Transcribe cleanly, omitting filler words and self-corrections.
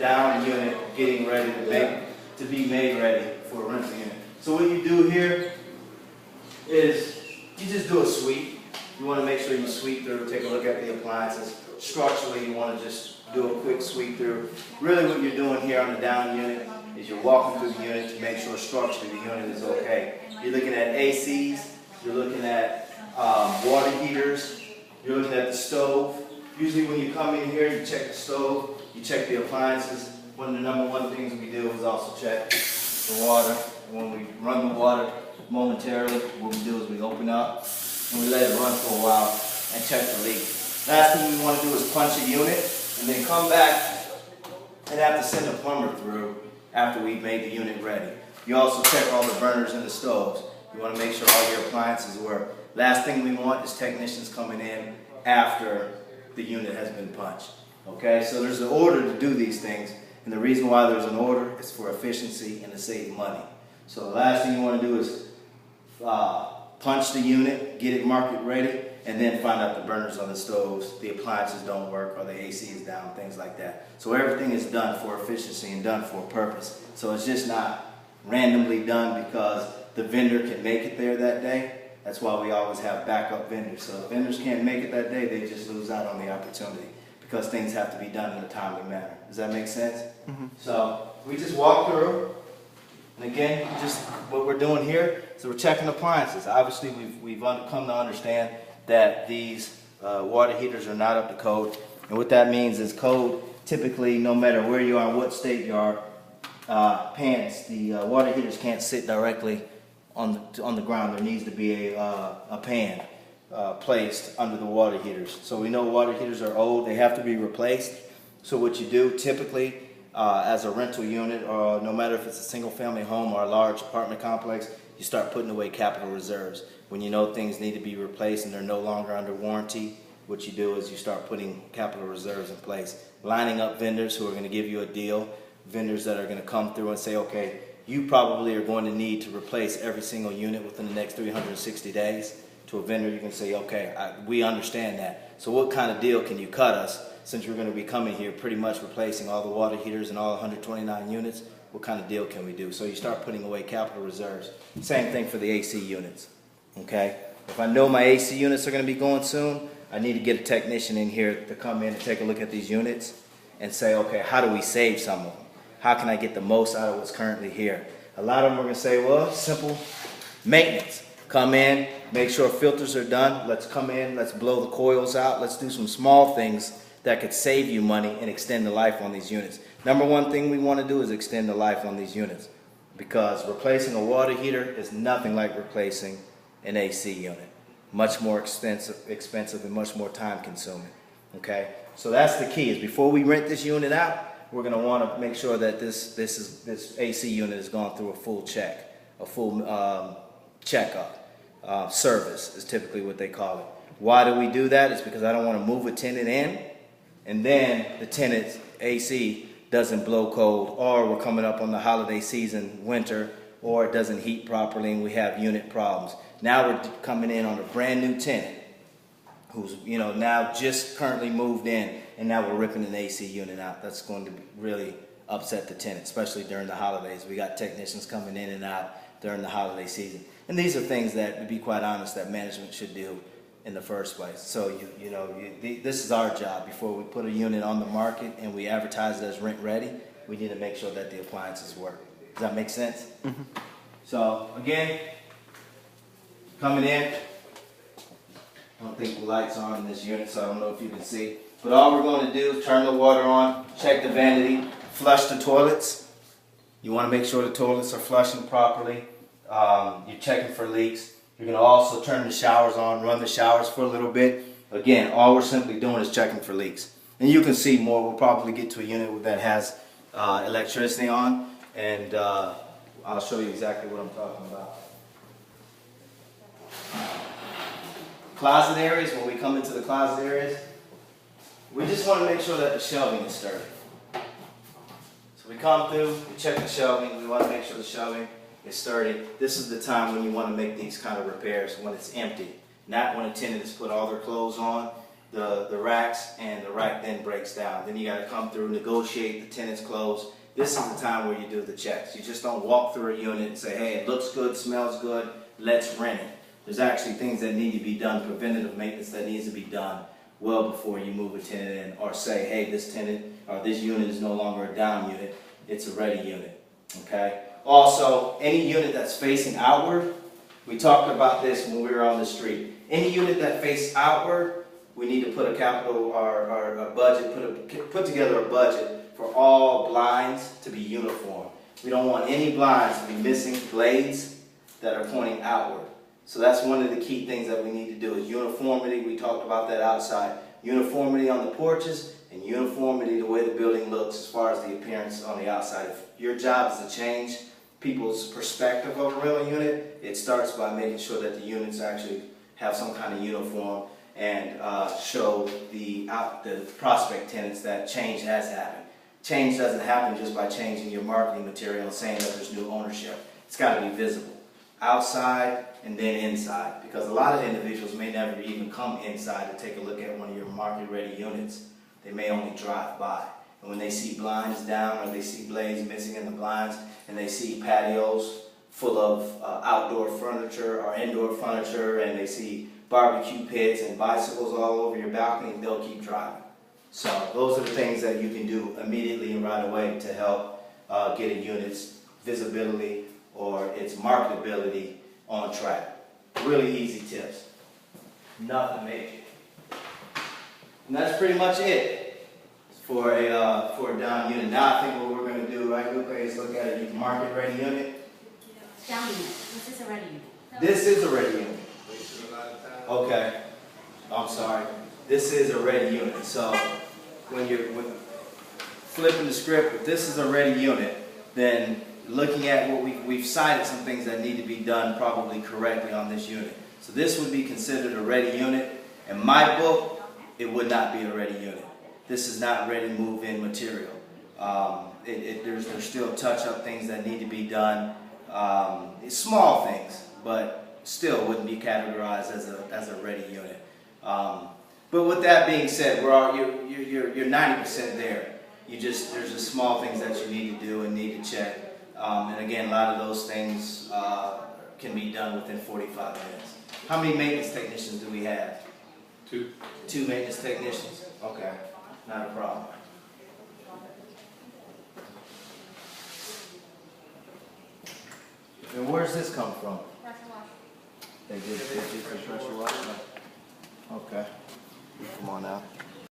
down unit getting ready to be made ready for a rental unit. So what you do here is you just do a sweep. You want to make sure you sweep through, take a look at the appliances. Structurally, you want to just do a quick sweep through. Really what you're doing here on the down unit is you're walking through the unit to make sure structurally the unit is okay. You're looking at ACs, you're looking at water heaters, you're looking at the stove. Usually when you come in here, you check the stove, you check the appliances. One of the number one things we do is also check the water. And when we run the water momentarily, what we do is we open up and we let it run for a while and check the leak. Last thing we want to do is punch a unit and then come back and have to send a plumber through after we've made the unit ready. You also check all the burners in the stoves. You want to make sure all your appliances work. Last thing we want is technicians coming in after the unit has been punched. Okay, so there's an order to do these things, and the reason why there's an order is for efficiency and to save money. So the last thing you want to do is punch the unit, get it market ready, and then find out the burners on the stoves, the appliances don't work, or the AC is down, things like that. So everything is done for efficiency and done for a purpose. So it's just not randomly done because the vendor can make it there that day. That's why we always have backup vendors. So if vendors can't make it that day, they just lose out on the opportunity because things have to be done in a timely manner. Does that make sense? Mm-hmm. So we just walk through, and again, just what we're doing here is we're checking appliances. Obviously, we've come to understand that these water heaters are not up to code, and what that means is code typically, no matter where you are, what state you are, pans, the water heaters can't sit directly on the ground. There needs to be a pan placed under the water heaters. So we know water heaters are old, they have to be replaced. So what you do typically as a rental unit, or no matter if it's a single family home or a large apartment complex, you start putting away capital reserves. When you know things need to be replaced and they're no longer under warranty, what you do is you start putting capital reserves in place. Lining up vendors who are going to give you a deal, vendors that are going to come through and say, okay, you probably are going to need to replace every single unit within the next 360 days. To a vendor, you can say, okay, we understand that. So what kind of deal can you cut us, since we're going to be coming here pretty much replacing all the water heaters and all 129 units? What kind of deal can we do? So you start putting away capital reserves. Same thing for the AC units. Okay? If I know my AC units are going to be going soon, I need to get a technician in here to come in and take a look at these units and say, okay, how do we save some of them? How can I get the most out of what's currently here? A lot of them are going to say, well, simple maintenance. Come in, make sure filters are done. Let's come in, let's blow the coils out. Let's do some small things that could save you money and extend the life on these units. Number one thing we want to do is extend the life on these units, because replacing a water heater is nothing like replacing an AC unit. Much more expensive and much more time consuming. Okay? So that's the key, is before we rent this unit out, we're going to want to make sure that this AC unit has gone through a full check, a full checkup. Service is typically what they call it. Why do we do that? It's because I don't want to move a tenant in and then the tenant's AC doesn't blow cold, or we're coming up on the holiday season, winter, or it doesn't heat properly and we have unit problems. Now we're coming in on a brand new tenant who's now just currently moved in, and now we're ripping an AC unit out. That's going to really upset the tenant, especially during the holidays. We got technicians coming in and out during the holiday season. And these are things that, to be quite honest, that management should do in the first place. So, this is our job. Before we put a unit on the market and we advertise it as rent ready, we need to make sure that the appliances work. Does that make sense? Mm-hmm. So, again, coming in, I don't think the lights are on in this unit, so I don't know if you can see. But all we're going to do is turn the water on, check the vanity, flush the toilets. You want to make sure the toilets are flushing properly. You're checking for leaks. You're going to also turn the showers on, run the showers for a little bit. Again, all we're simply doing is checking for leaks. And you can see more. We'll probably get to a unit that has electricity on, and I'll show you exactly what I'm talking about. Closet areas, when we come into the closet areas, we just want to make sure that the shelving is sturdy. So we come through, we check the shelving, we want to make sure the shelving is sturdy. This is the time when you want to make these kind of repairs, when it's empty. Not when a tenant has put all their clothes on the racks, and the rack then breaks down. Then you got to come through, negotiate, the tenant's closed. This is the time where you do the checks. You just don't walk through a unit and say, hey, it looks good, smells good, let's rent it. There's actually things that need to be done, preventative maintenance that needs to be done well before you move a tenant in, or say, hey, this tenant or this unit is no longer a down unit, it's a ready unit. Okay? Also, any unit that's facing outward, we talked about this when we were on the street. Any unit that faces outward, we need to put a capital or a budget, put together a budget for all blinds to be uniform. We don't want any blinds to be missing blades that are pointing outward. So that's one of the key things that we need to do is uniformity. We talked about that outside. Uniformity on the porches and uniformity the way the building looks as far as the appearance on the outside. If your job is to change people's perspective of a rental unit, it starts by making sure that the units actually have some kind of uniform and show the prospect tenants that change has happened. Change doesn't happen just by changing your marketing material and saying that there's new ownership. It's got to be visible, outside and then inside, because a lot of individuals may never even come inside to take a look at one of your market-ready units. They may only drive by. And when they see blinds down or they see blades missing in the blinds and they see patios full of outdoor furniture or indoor furniture and they see barbecue pits and bicycles all over your balcony, they'll keep driving. So those are the things that you can do immediately and right away to help get a unit's visibility or its marketability on track. Really easy tips. Nothing major. And that's pretty much it for a down unit. Now I think what we're going to do, right, Lupe, is look at a market ready unit. Down unit. This is a ready unit. This is a ready unit. Okay. I'm sorry. This is a ready unit. So when you're flipping the script, if this is a ready unit, then looking at what we've cited some things that need to be done probably correctly on this unit. So this would be considered a ready unit. In my book, it would not be a ready unit. This is not ready move-in material. There's still touch-up things that need to be done. It's small things, but still wouldn't be categorized as a ready unit. But with that being said, you're 90% there. There's just small things that you need to do and need to check. And again, a lot of those things can be done within 45 minutes. How many maintenance technicians do we have? Two. Two maintenance technicians? Okay, not a problem. And where's this come from? Pressure wash. They did the pressure wash? Okay. Come on now.